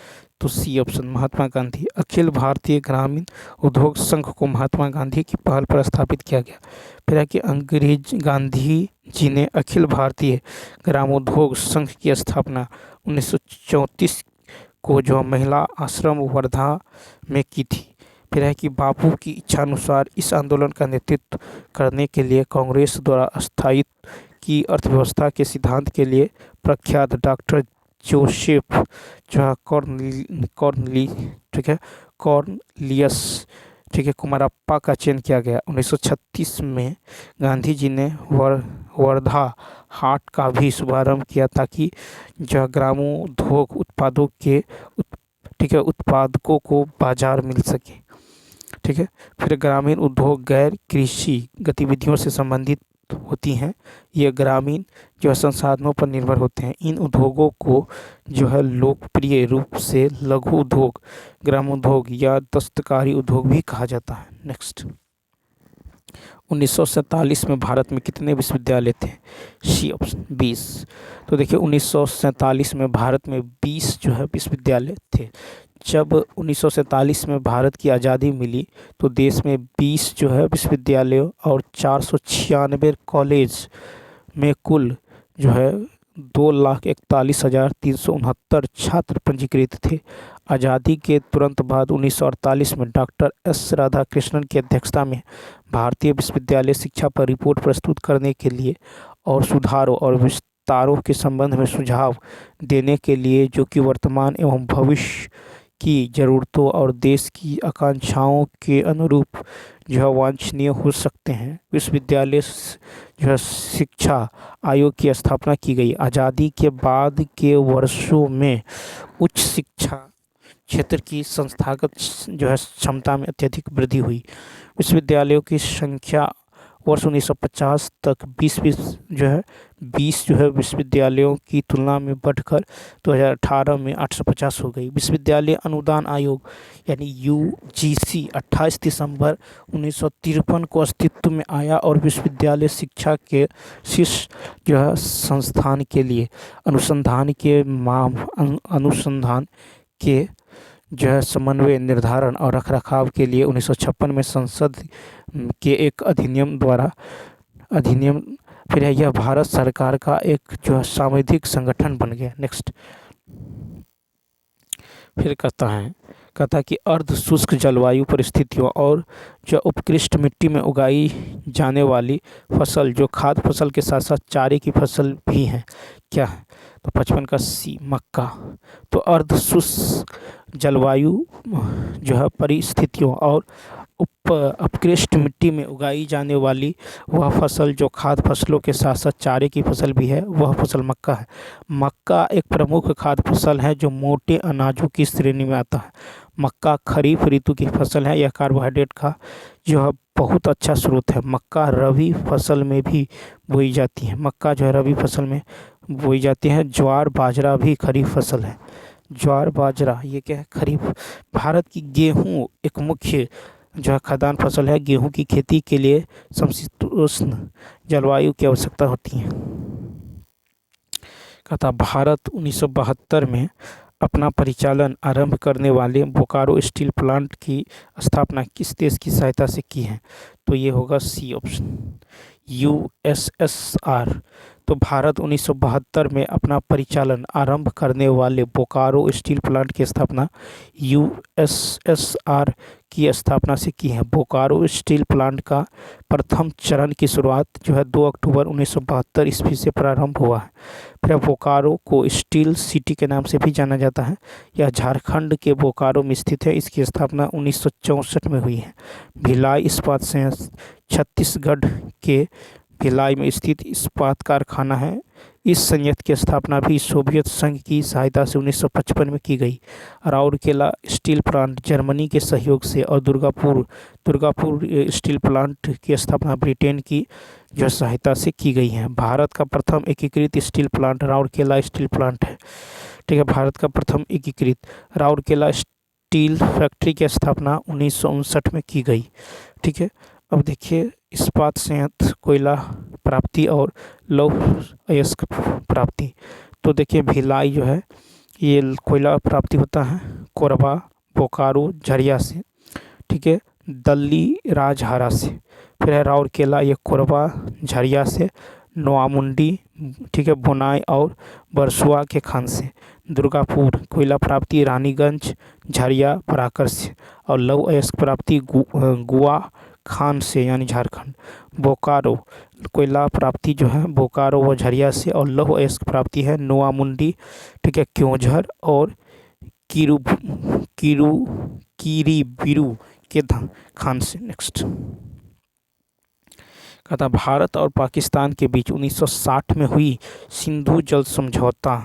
तो सी ऑप्शन, महात्मा गांधी। अखिल भारतीय ग्रामीण उद्योग संघ को महात्मा गांधी की पहल पर स्थापित किया गया। फिर है कि अंग्रेज गांधी जी ने अखिल भारतीय ग्रामोद्योग संघ की स्थापना 1934 को जो महिला आश्रम वर्धा में की थी। फिर है कि बापू की इच्छानुसार इस आंदोलन का नेतृत्व करने के लिए कांग्रेस द्वारा स्थायित्व की अर्थव्यवस्था के सिद्धांत के लिए प्रख्यात डॉक्टर जोसेफ जो कॉर्नलियस कुमारप्पा का चयन किया गया। 1936 में गांधी जी ने वर्धा हाट का भी शुभारंभ किया ताकि जो ग्रामोद्योग उत्पादों के उत्पादकों को बाजार मिल सके। ठीक है। फिर ग्रामीण उद्योग गैर कृषि गतिविधियों से संबंधित होती हैं। ये ग्रामीण जो है संसाधनों पर निर्भर होते हैं। इन उद्योगों को जो है लोकप्रिय रूप से लघु उद्योग, ग्रामोद्योग या दस्तकारी उद्योग भी कहा जाता है। नेक्स्ट, 1947 में भारत में कितने विश्वविद्यालय थे? C option 20। तो देखिए 1947 में भारत में 20 जो है विश्वविद्यालय थे। जब 1947 में भारत की आज़ादी मिली तो देश में 20 जो है विश्वविद्यालयों और 496 कॉलेज में कुल जो है 2,41,369 छात्र पंजीकृत थे। आज़ादी के तुरंत बाद 1948 में डॉक्टर एस राधाकृष्णन की अध्यक्षता में भारतीय विश्वविद्यालय शिक्षा पर रिपोर्ट प्रस्तुत करने के लिए और सुधारों और विस्तारों के संबंध में सुझाव देने के लिए जो कि वर्तमान एवं भविष्य की ज़रूरतों और देश की आकांक्षाओं के अनुरूप जो है वांछनीय हो सकते हैं, विश्वविद्यालय जो है शिक्षा आयोग की स्थापना की गई। आज़ादी के बाद के वर्षों में उच्च शिक्षा क्षेत्र की संस्थागत जो है क्षमता में अत्यधिक वृद्धि हुई। विश्वविद्यालयों की संख्या वर्ष 1950 तक 20 जो है 20 जो है विश्वविद्यालयों की तुलना में बढ़कर 2018 में 850 हो गई। विश्वविद्यालय अनुदान आयोग यानी यूजीसी 28 दिसंबर 1953 को अस्तित्व में आया और विश्वविद्यालय शिक्षा के शीर्ष जो है संस्थान के लिए अनुसंधान के जो है समन्वय, निर्धारण और रखरखाव के लिए 1956 में संसद के एक अधिनियम फिर है यह भारत सरकार का एक जो है सांविधिक संगठन बन गया। नेक्स्ट फिर कहता है कि अर्ध शुष्क जलवायु परिस्थितियों और जो उत्कृष्ट मिट्टी में उगाई जाने वाली फसल जो खाद्य फसल के साथ साथ चारे की फसल भी है, क्या है? तो 55 का सी मक्का। तो अर्ध शुष्क जलवायु जो है परिस्थितियों और उत्कृष्ट मिट्टी में उगाई जाने वाली वह फसल जो खाद्य फसलों के साथ साथ चारे की फसल भी है, वह फसल मक्का है। मक्का एक प्रमुख खाद्य फसल है जो मोटे अनाजों की श्रेणी में आता है। मक्का खरीफ ऋतु की फसल है। यह कार्बोहाइड्रेट का जो है बहुत अच्छा स्रोत है। मक्का रबी फसल में भी बोई जाती है। मक्का जो है रबी फसल में बोई जाती है। ज्वार बाजरा भी खरीफ फसल है। ज्वार बाजरा ये क्या है? खरीफ। भारत की गेहूँ एक मुख्य जो है खाद्यान्न फसल है। गेहूं की खेती के लिए समशीतोष्ण जलवायु की आवश्यकता होती है। कहता भारत 1972 में अपना परिचालन आरंभ करने वाले बोकारो स्टील प्लांट की स्थापना किस देश की सहायता से की है? तो ये होगा सी ऑप्शन, यूएसएसआर। तो भारत 1972 में अपना परिचालन आरंभ करने वाले बोकारो स्टील प्लांट की स्थापना यूएसएसआर की स्थापना से की है। बोकारो स्टील प्लांट का प्रथम चरण की शुरुआत जो है 2 अक्टूबर 1972 ईस्वी से प्रारंभ हुआ है। फिर बोकारो को स्टील सिटी के नाम से भी जाना जाता है। यह झारखंड के बोकारो में स्थित है। इसकी स्थापना 1964 में हुई है। भिलाई इस्पात संयंत्र छत्तीसगढ़ के भिलाई में स्थित इस्पात कारखाना है। इस संयंत्र की स्थापना भी सोवियत संघ की सहायता से 1955 में की गई। राउरकेला स्टील प्लांट जर्मनी के सहयोग से और दुर्गापुर स्टील प्लांट की स्थापना ब्रिटेन की जो सहायता से की गई है। भारत का प्रथम एकीकृत steel plant Rourkela steel plant है। ठीक है, भारत का प्रथम एकीकृत राउरकेला स्टील फैक्ट्री की स्थापना 1959 में की गई। ठीक है, अब देखिए इस्पात संयंत्र कोयला प्राप्ति और लौह अयस्क प्राप्ति। तो देखिए भिलाई जो है ये कोयला प्राप्ति होता है कोरबा, बोकारो, झरिया से। ठीक है, दल्ली राजहारा से। फिर है राउरकेला ये कोरबा झरिया से, नोआमुंडी ठीक है बुनाई और बरसुआ के खान से। दुर्गापुर कोयला प्राप्ति रानीगंज, झरिया, पराकर से। और लौह अयस्क प्राप्ति गुआ खान से यानी झारखंड। बोकारो कोयला प्राप्ति जो है बोकारो व झरिया से और लौह अयस्क प्राप्ति है नोआमुंडी ठीक है क्योंझर और कीरीबिरू के खान से। नेक्स्ट कहता भारत और पाकिस्तान के बीच 1960 में हुई सिंधु जल समझौता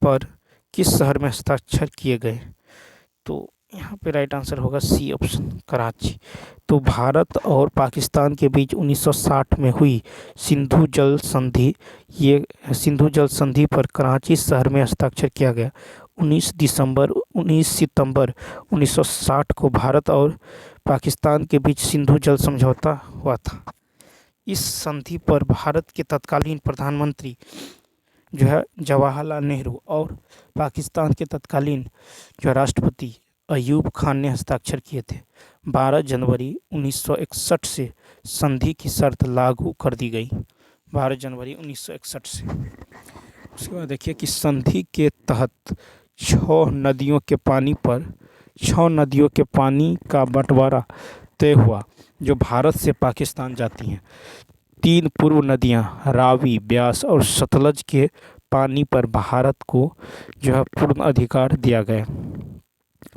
पर किस शहर में हस्ताक्षर किए गए? तो यहाँ पे राइट आंसर होगा सी ऑप्शन, कराची। तो भारत और पाकिस्तान के बीच 1960 में हुई सिंधु जल संधि पर कराची शहर में हस्ताक्षर किया गया। 19 सितंबर 1960 को भारत और पाकिस्तान के बीच सिंधु जल समझौता हुआ था। इस संधि पर भारत के तत्कालीन प्रधानमंत्री जो है जवाहरलाल नेहरू और पाकिस्तान के तत्कालीन जो राष्ट्रपति अयूब खान ने हस्ताक्षर किए थे। 12 जनवरी 1961 से संधि की शर्त लागू कर दी गई। 12 जनवरी 1961 से। उसके बाद देखिए कि संधि के तहत 6 नदियों के पानी का बंटवारा तय हुआ जो भारत से पाकिस्तान जाती हैं। 3 पूर्व नदियां रावी, ब्यास और सतलज के पानी पर भारत को जो है पूर्ण अधिकार दिया गया।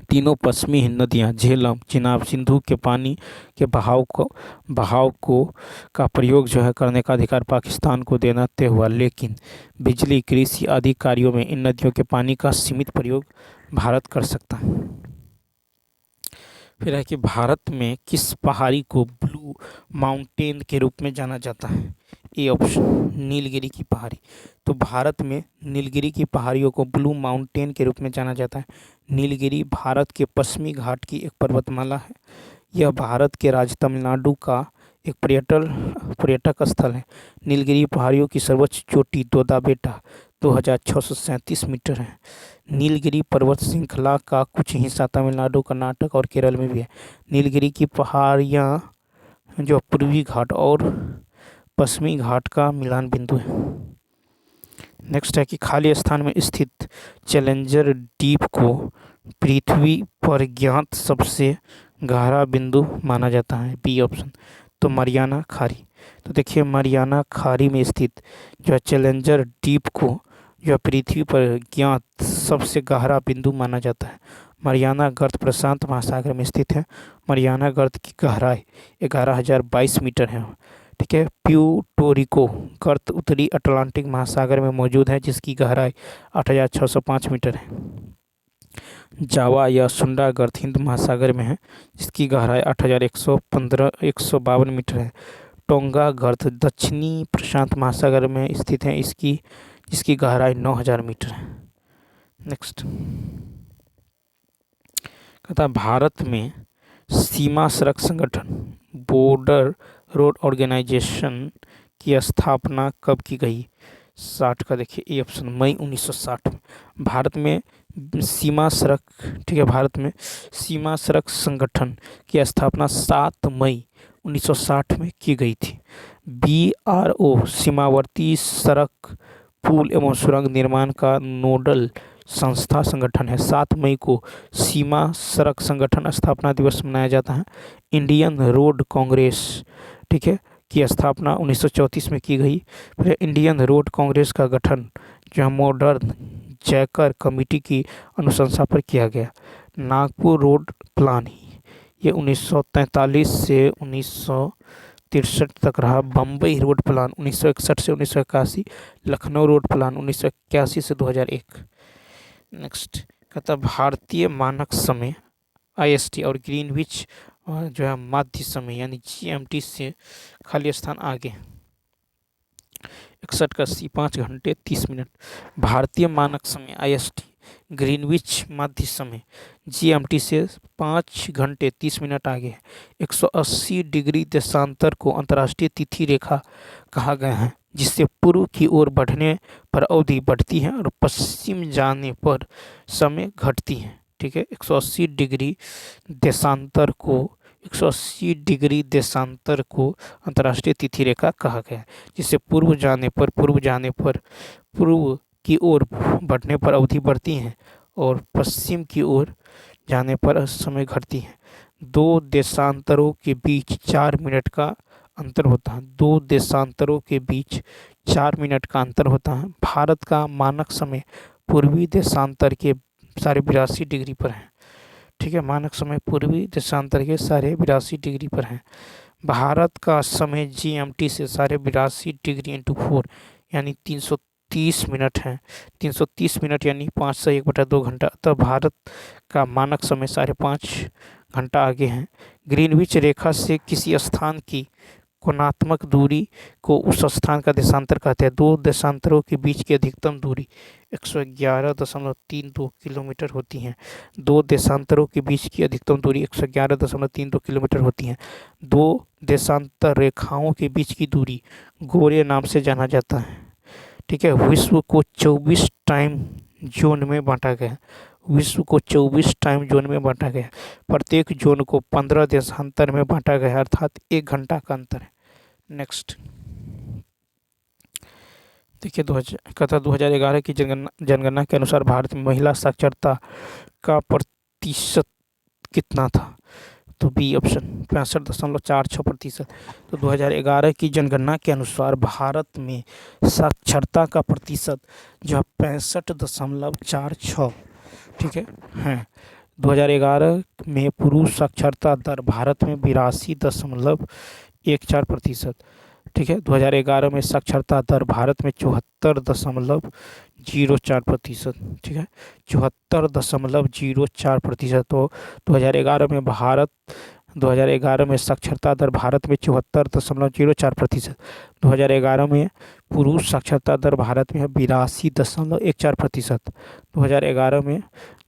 तीनों पश्चिमी नदियां झेलम, चिनाब, सिंधु के पानी के बहाव को का प्रयोग जो है करने का अधिकार पाकिस्तान को देना तय हुआ। लेकिन बिजली, कृषि आदि कार्यों में इन नदियों के पानी का सीमित प्रयोग भारत कर सकता है। फिर है कि भारत में किस पहाड़ी को ब्लू माउंटेन के रूप में जाना जाता है? ए ऑप्शन नीलगिरी की पहाड़ी। तो भारत में नीलगिरी की पहाड़ियों को ब्लू माउंटेन के रूप में जाना जाता है। नीलगिरी भारत के पश्चिमी घाट की एक पर्वतमाला है। यह भारत के राज्य तमिलनाडु का एक पर्यटक स्थल है। नीलगिरी पहाड़ियों की सर्वोच्च चोटी दोदाबेटा 2637 मीटर है। नीलगिरी पर्वत श्रृंखला का कुछ हिस्सा तमिलनाडु, कर्नाटक और केरल में भी है। नीलगिरी की पहाड़ियाँ जो पूर्वी घाट और पश्चिमी घाट का मिलान बिंदु है। नेक्स्ट है कि खाली स्थान में स्थित चैलेंजर द्वीप को पृथ्वी पर ज्ञात सबसे गहरा बिंदु माना जाता है। B option. तो मरियाना खाड़ी। तो देखिए मरियाना खाड़ी में स्थित जो है चैलेंजर द्वीप को जो पृथ्वी पर ज्ञात सबसे गहरा बिंदु माना जाता है। मरियाना गर्त प्रशांत महासागर में स्थित है। मरियाना गर्त की गहराई 11,022 मीटर है। ठीक है। प्यूर्टोरिको गर्त उत्तरी अटलांटिक महासागर में मौजूद है, जिसकी गहराई 8,605 मीटर है। जावा या सुंडा गर्त हिंद महासागर में है, जिसकी गहराई 8,152 मीटर है। टोंगा गर्त दक्षिणी प्रशांत महासागर में स्थित है, जिसकी गहराई 9,000 मीटर है। नेक्स्ट कहता भारत में सीमा सड़क संगठन बॉर्डर रोड ऑर्गेनाइजेशन की स्थापना कब की गई? 60 का देखिए ए ऑप्शन मई 1960 में। भारत में सीमा सड़क, ठीक है, भारत में सीमा सड़क संगठन की स्थापना 7 मई 1960 में की गई थी। BRO सीमावर्ती सड़क, पुल एवं सुरंग निर्माण का नोडल संस्था संगठन है। 7 मई को सीमा सड़क संगठन स्थापना दिवस मनाया जाता है। इंडियन रोड कांग्रेस, ठीक है, की स्थापना 1934 में की गई। फिर इंडियन रोड कांग्रेस का गठन जो मॉडर्न जैकर कमेटी की अनुशंसा पर किया गया। नागपुर रोड प्लान ये 1943 से 1963 तक रहा। बम्बई रोड प्लान 1961 से 1981। लखनऊ रोड प्लान 1981 से 2001। नेक्स्ट कहता भारतीय मानक समय IST और ग्रीनविच जो है मध्य समय यानी GMT से खाली स्थान आगे 61 का C 5 घंटे 30 मिनट। भारतीय मानक समय IST ग्रीनविच मध्य समय GMT से 5 घंटे 30 मिनट आगे है। 180 डिग्री देशांतर को अंतर्राष्ट्रीय तिथि रेखा कहा गया है, जिससे पूर्व की ओर बढ़ने पर अवधि बढ़ती है और पश्चिम जाने पर समय घटती है। ठीक है। 180 डिग्री देशांतर को अंतर्राष्ट्रीय तिथि रेखा कहा गया है, जिससे पूर्व की ओर बढ़ने पर अवधि बढ़ती है और पश्चिम की ओर जाने पर समय घटती है। 2 देशांतरों के बीच 4 मिनट का अंतर होता है। 2 देशांतरों के बीच 4 मिनट का अंतर होता है। भारत का मानक समय पूर्वी देशांतर के 82.5 डिग्री पर है। ठीक है। मानक समय पूर्वी देशांतर के 82.5 डिग्री पर है। भारत का समय GMT से 82.5 डिग्री इंटू 4 यानी 330 मिनट है। 330 मिनट यानी 5 से 1/2 घंटा। अतः भारत का मानक समय 5.5 घंटा आगे है। ग्रीनविच रेखा से किसी स्थान की कोणात्मक दूरी को उस स्थान का देशांतर कहते हैं। 2 देशांतरों के बीच की अधिकतम दूरी 111.32 किलोमीटर होती है। 2 देशांतरों के बीच की अधिकतम दूरी 111.32 किलोमीटर होती है। 2 देशांतर रेखाओं के बीच की दूरी गोरे नाम से जाना जाता है। ठीक है। विश्व को 24 टाइम जोन में बांटा गया। प्रत्येक जोन को 15 देशांतर में बांटा गया, अर्थात 1 घंटा का अंतर है। नेक्स्ट देखिए 2011 की जनगणना के अनुसार भारत में महिला साक्षरता का प्रतिशत कितना था? तो बी ऑप्शन 65.46%। तो 2011 की जनगणना के अनुसार भारत में साक्षरता का प्रतिशत जो है 65.46, ठीक है। 2011 में पुरुष साक्षरता दर भारत में 82.14%। ठीक है। 2011 में साक्षरता दर भारत में 74.04%। ठीक है। 74.04%। तो 2011 में भारत 2011 में साक्षरता दर भारत में 74.04%। 2011 में पुरुष साक्षरता दर भारत में है 82.14%। 2011 में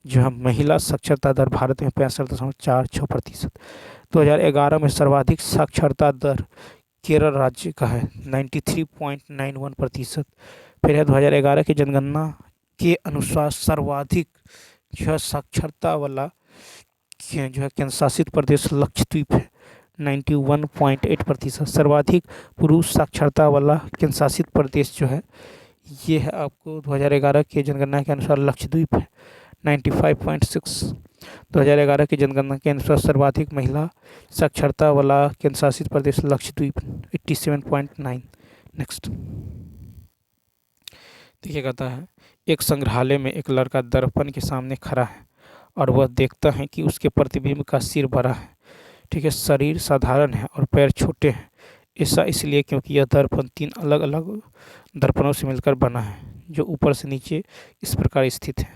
जो है महिला साक्षरता दर भारत में 65.46%। 2011 में सर्वाधिक साक्षरता दर केरल राज्य का है 93.91%। फिर है 2011 की जनगणना के अनुसार सर्वाधिक जो है साक्षरता वाला जो है केंद्र शासित प्रदेश लक्षद्वीप है 91.8%। सर्वाधिक पुरुष साक्षरता वाला केंद्र शासित प्रदेश जो है ये है आपको 2011 की जनगणना के अनुसार लक्षद्वीप है 95.6। 2011 की जनगणना के अनुसार सर्वाधिक महिला साक्षरता वाला केंद्र शासित प्रदेश लक्षद्वीप 87.9। नेक्स्ट देखिए कहता है एक संग्रहालय में एक लड़का दर्पण के सामने खड़ा है और वह देखता है कि उसके प्रतिबिंब का सिर बड़ा है, ठीक है, शरीर साधारण है और पैर छोटे हैं। ऐसा इसलिए क्योंकि यह दर्पण 3 अलग अलग दर्पणों से मिलकर बना है जो ऊपर से नीचे इस प्रकार स्थित है।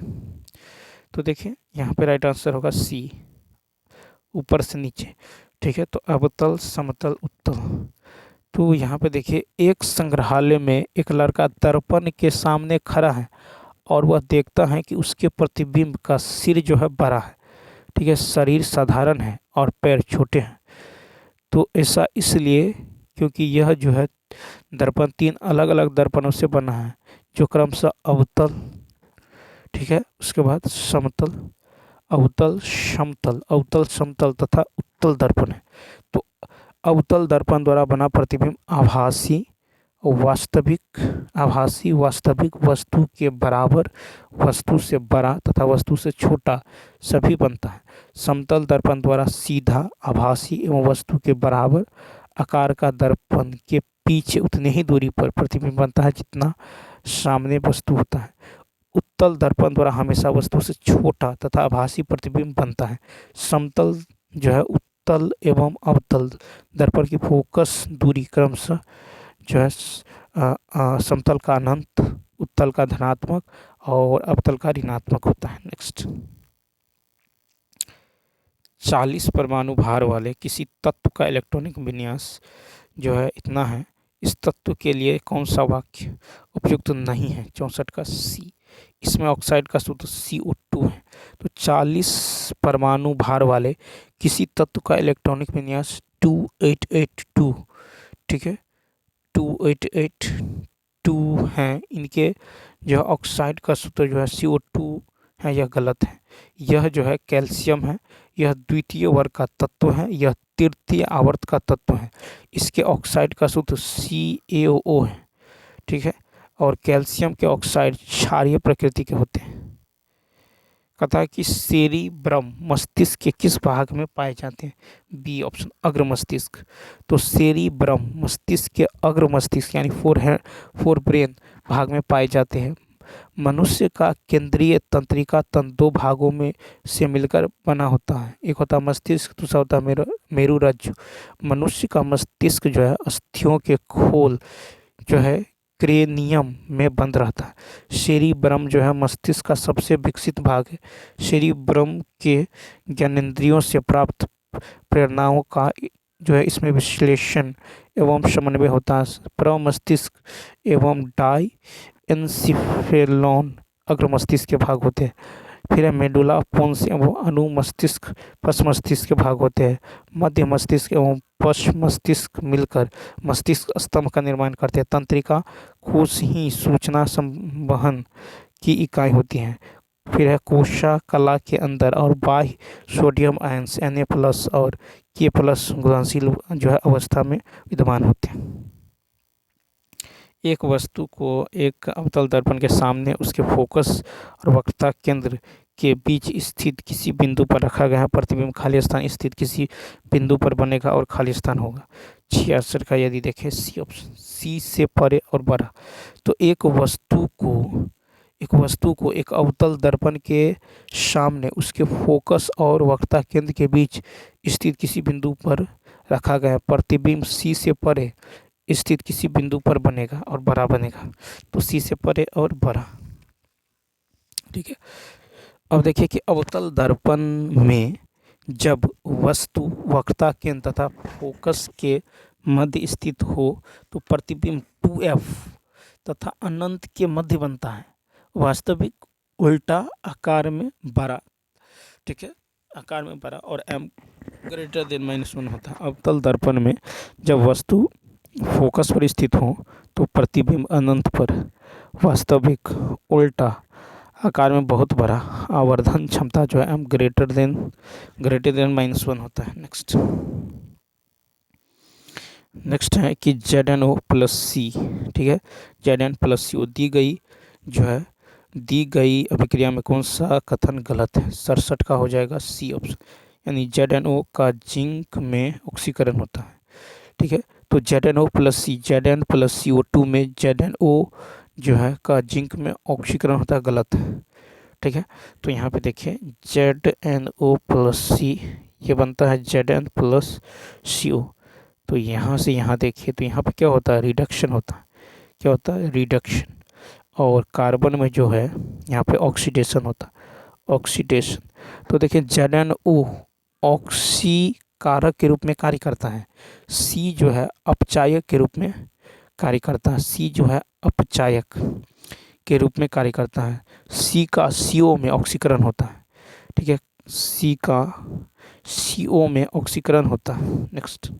तो देखिए यहाँ पे राइट आंसर होगा सी, ऊपर से नीचे, ठीक है। तो अवतल, समतल, उत्तल। तो यहाँ पे देखिए एक संग्रहालय में एक लड़का दर्पण के सामने खड़ा है और वह देखता है कि उसके प्रतिबिंब का सिर जो है बड़ा है, ठीक है, शरीर साधारण है और पैर छोटे हैं। तो ऐसा इसलिए क्योंकि यह जो है दर्पण 3 अलग अलग दर्पणों से बना है जो क्रमशः अवतल, ठीक है, उसके बाद समतल, अवतल, समतल, अवतल, समतल तथा उत्तल दर्पण है। तो अवतल दर्पण द्वारा बना प्रतिबिंब आभासी वास्तविक वस्तु के बराबर, वस्तु से बड़ा तथा वस्तु से छोटा सभी बनता है। समतल दर्पण द्वारा सीधा, आभासी एवं वस्तु के बराबर आकार का दर्पण के पीछे उतनी ही दूरी पर प्रतिबिंब बनता है जितना सामने वस्तु होता है। उत्तल दर्पण द्वारा हमेशा वस्तु से छोटा तथा आभासी प्रतिबिंब बनता है। समतल जो है उत्तल एवं अवतल दर्पण की फोकस दूरी क्रमशः जो है समतल का अनंत, उत्तल का धनात्मक और अवतल का ऋणात्मक होता है। नेक्स्ट 40 परमाणु भार वाले किसी तत्व का इलेक्ट्रॉनिक विन्यास जो है इतना है, इस तत्व के लिए कौन सा वाक्य उपयुक्त नहीं है? 64 का सी। इसमें ऑक्साइड का सूत्र CO2 है। तो 40 परमाणु भार वाले किसी तत्व का इलेक्ट्रॉनिक विन्यास 2882, ठीक है, 2882 हैं। इनके जो ऑक्साइड का सूत्र जो है CO2 है, यह गलत है। यह जो है कैल्शियम है, यह द्वितीय वर्ग का तत्व है, यह तृतीय आवर्त का तत्व है। इसके ऑक्साइड का सूत्र CaO है, ठीक है, और कैल्शियम के ऑक्साइड क्षारीय प्रकृति के होते हैं। कहता है कि सेरिब्रम मस्तिष्क के किस भाग में पाए जाते हैं? बी ऑप्शन, अग्र मस्तिष्क। तो सेरिब्रम मस्तिष्क के अग्र मस्तिष्क यानी फोर ब्रेन भाग में पाए जाते हैं। मनुष्य का केंद्रीय तंत्रिका तंत्र 2 भागों में से मिलकर बना होता है, एक होता है मस्तिष्क, दूसरा होता है मेरुरज्जु। मनुष्य का मस्तिष्क जो है अस्थियों के खोल जो है क्रेनियम में बंद रहता है। सेरिब्रम जो है मस्तिष्क का सबसे विकसित भाग है। सेरिब्रम के ज्ञानेंद्रियों से प्राप्त प्रेरणाओं का जो है इसमें विश्लेषण एवं समन्वय होता है। प्रमस्तिष्क एवं डाई एनसिफेलॉन अग्र मस्तिष्क के भाग होते हैं। फिर है मेडुला पोन्स एवं अनुमस्तिष्क पश्च मस्तिष्क के भाग होते हैं। मध्य मस्तिष्क एवं पश्च मस्तिष्क मिलकर मस्तिष्क स्तंभ का निर्माण करते हैं। तंत्रिका कोश ही सूचना संवहन की इकाई होती है। फिर है कोशा कला के अंदर और बाह्य सोडियम आयंस Na+ और K+ घुलनशील जो है अवस्था में विद्यमान होते हैं। एक वस्तु को एक अवतल दर्पण के सामने उसके फोकस और वक्रता केंद्र के बीच स्थित किसी बिंदु पर रखा गया है। प्रतिबिंब खाली स्थान स्थित किसी बिंदु पर बनेगा और खाली स्थान होगा। 66 का यदि देखें सी ऑप्शन, सी से परे और बड़ा। तो एक वस्तु को एक अवतल दर्पण के सामने उसके फोकस और वक्रता केंद्र के बीच स्थित किसी बिंदु पर रखा गया। प्रतिबिंब सी से परे स्थित किसी बिंदु पर बनेगा और बड़ा बनेगा। तो सी से परे और बड़ा, ठीक है। अब देखिए कि अवतल दर्पण में जब वस्तु वक्रता केंद्र तथा फोकस के मध्य स्थित हो तो प्रतिबिंब 2f तथा अनंत के मध्य बनता है। वास्तविक उल्टा आकार में बड़ा, ठीक है, आकार में बड़ा और m ग्रेटर देन -1 होता है। अवतल दर्पण में जब वस्तु फोकस पर स्थित हो तो प्रतिबिंब अनंत पर, वास्तविक उल्टा आकार में बहुत बड़ा, आवर्धन क्षमता जो है m ग्रेटर देन -1 होता है। नेक्स्ट है कि ZnO प्लस सी, ठीक है, Zn प्लस सी दी गई अभिक्रिया में कौन सा कथन गलत है? 67 का हो जाएगा सी ऑप्शन, यानी ZnO का जिंक में ऑक्सीकरण होता है, ठीक है। तो ZnO प्लस सी, Zn प्लस CO2 में ZnO जो है का जिंक में ऑक्सीकरण होता है, गलत है, ठीक है। तो यहाँ पे देखिए ZnO प्लस सी ये बनता है Zn प्लस CO। तो यहाँ से यहाँ देखिए तो यहाँ पे क्या होता है? रिडक्शन होता है। क्या होता है? रिडक्शन। और कार्बन में जो है यहाँ पे ऑक्सीडेशन होता है, ऑक्सीडेशन। तो देखिए ZnO ऑक्सीकारक के रूप में कार्य करता है, सी जो है अपचायक के रूप में कार्य करता है, सी जो है अपचायक के रूप में कार्य करता है। सी का CO में ऑक्सीकरण होता है, ठीक है, सी का CO में ऑक्सीकरण होता है। नेक्स्ट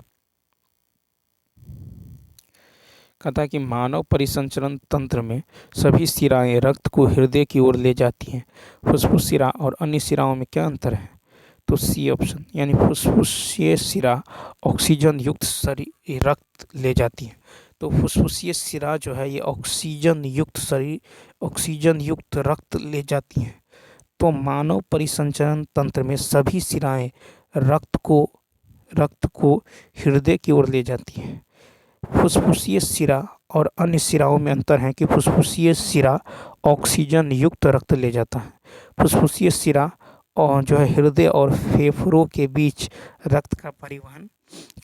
कहता है कि मानव परिसंचरण तंत्र में सभी शिराएं रक्त को हृदय की ओर ले जाती हैं। फुसफुस शिरा और अन्य शिराओं में क्या अंतर है? तो सी ऑप्शन, यानी फुसफुसीय शिरा ऑक्सीजन युक्त शरीर रक्त ले जाती है। तो फुसफुसीय शिरा जो है ये ऑक्सीजन युक्त रक्त ले जाती हैं। तो मानव परिसंचरण तंत्र में सभी शिराएं रक्त को हृदय की ओर ले जाती हैं। फुसफुसीय शिरा और अन्य शिराओं में अंतर है कि फुसफुसीय शिरा ऑक्सीजन युक्त रक्त ले जाता है। फुसफुसीय शिरा और जो है हृदय और फेफड़ों के बीच रक्त का परिवहन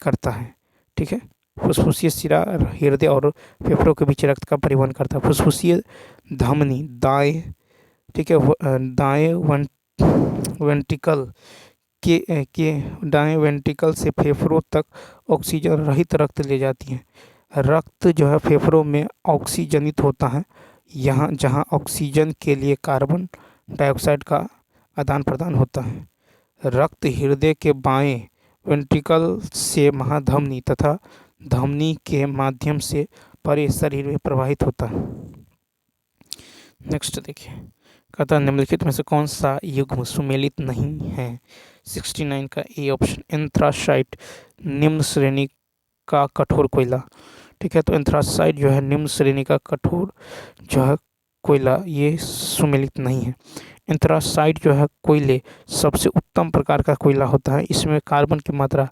करता है, ठीक है। फुसफुसीय शिरा हृदय और फेफड़ों के बीच रक्त का परिवहन करता है। फुसफुसीय धमनी दाएं, ठीक है, दाएं वेंट्रिकल के दाएं वेंट्रिकल से फेफड़ों तक ऑक्सीजन रहित रक्त ले जाती है। रक्त जो है फेफड़ों में ऑक्सीजनित होता है, यहाँ जहाँ ऑक्सीजन के लिए कार्बन डाइऑक्साइड का आदान प्रदान होता है। रक्त हृदय के बाएं वेंट्रिकल से महाधमनी तथा धमनी के माध्यम से पूरे शरीर में प्रवाहित होता है। नेक्स्ट देखिए, कहता है निम्नलिखित में से कौन सा युग्म सुमेलित नहीं है? 69 का ए ऑप्शन, एंथ्रासाइट निम्न श्रेणी का कठोर कोयला, ठीक है। तो एंथ्रासाइट जो है निम्न श्रेणी का कठोर जो है कोयला, ये सुमेलित नहीं है। एंथ्रासाइट जो है कोयले सबसे उत्तम प्रकार का कोयला होता है, इसमें कार्बन की मात्रा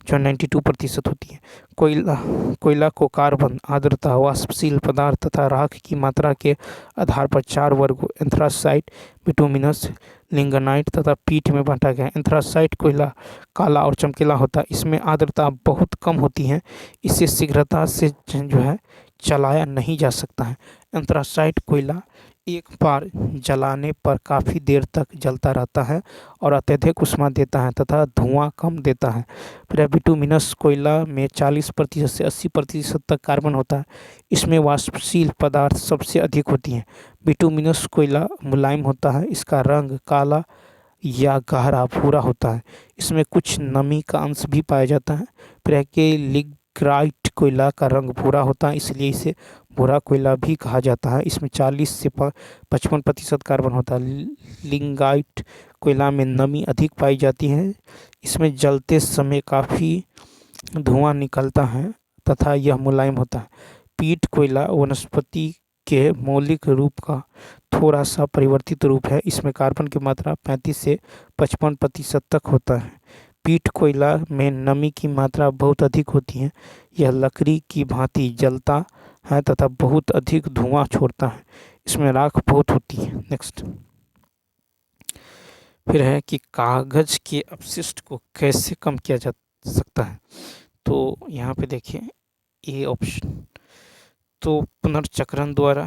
जो 92% होती है। कोयला को कार्बन, आर्द्रता, वाष्पशील पदार्थ तथा राख की मात्रा के आधार पर 4 वर्गों एंथ्रासाइट, बिटुमिनस, लिग्नाइट तथा पीट में बांटा गया है। एंथ्रासाइट कोयला काला और चमकीला होता है, इसमें आर्द्रता बहुत कम होती है, इसे शीघ्रता से जो है जलाया नहीं जा सकता है। एंथ्रासाइट कोयला एक बार जलाने पर काफ़ी देर तक जलता रहता है और अत्यधिक ऊष्मा देता है तथा धुआं कम देता है। फिर बिटुमिनस कोयला में 40% से 80% तक कार्बन होता है, इसमें वाष्पशील पदार्थ सबसे अधिक होती हैं। बिटुमिनस कोयला मुलायम होता है, इसका रंग काला या गहरा भूरा होता है, इसमें कुछ नमी का अंश भी पाया जाता है। फिर लिग्नाइट कोयला का रंग भूरा होता है, इसलिए इसे भूरा कोयला भी कहा जाता है, इसमें 40 से 55% कार्बन होता है। लिग्नाइट कोयला में नमी अधिक पाई जाती है, इसमें जलते समय काफ़ी धुआं निकलता है तथा यह मुलायम होता है। पीट कोयला वनस्पति के मौलिक रूप का थोड़ा सा परिवर्तित रूप है, इसमें कार्बन की मात्रा 35 से 55% तक होता है। पीट कोयला में नमी की मात्रा बहुत अधिक होती है, यह लकड़ी की भांति जलता है तथा बहुत अधिक धुआं छोड़ता है, इसमें राख बहुत होती है। नेक्स्ट फिर है कि कागज के अपशिष्ट को कैसे कम किया जा सकता है? तो यहाँ पे देखिए ए ऑप्शन, तो पुनर्चक्रण द्वारा,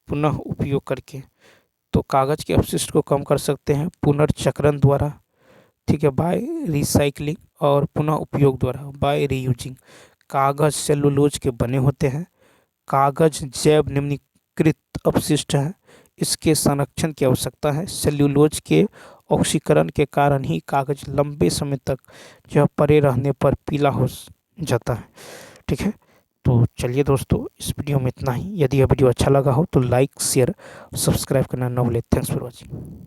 पुनः उपयोग करके। तो कागज के अपशिष्ट को कम कर सकते हैं पुनर्चक्रण द्वारा, ठीक है, बाय रिसाइकलिंग और पुनः उपयोग द्वारा, बाय रीयूजिंग। कागज सेलुलोज के बने होते हैं। कागज जैव निम्नीकृत अपशिष्ट है, इसके संरक्षण की आवश्यकता है। सेल्यूलोज के ऑक्सीकरण के कारण ही कागज लंबे समय तक जो है पड़े रहने पर पीला हो जाता है। ठीक है, तो चलिए दोस्तों, इस वीडियो में इतना ही। यदि यह वीडियो अच्छा लगा हो तो लाइक शेयर सब्सक्राइब करना ना भूलें। Thanks for watching.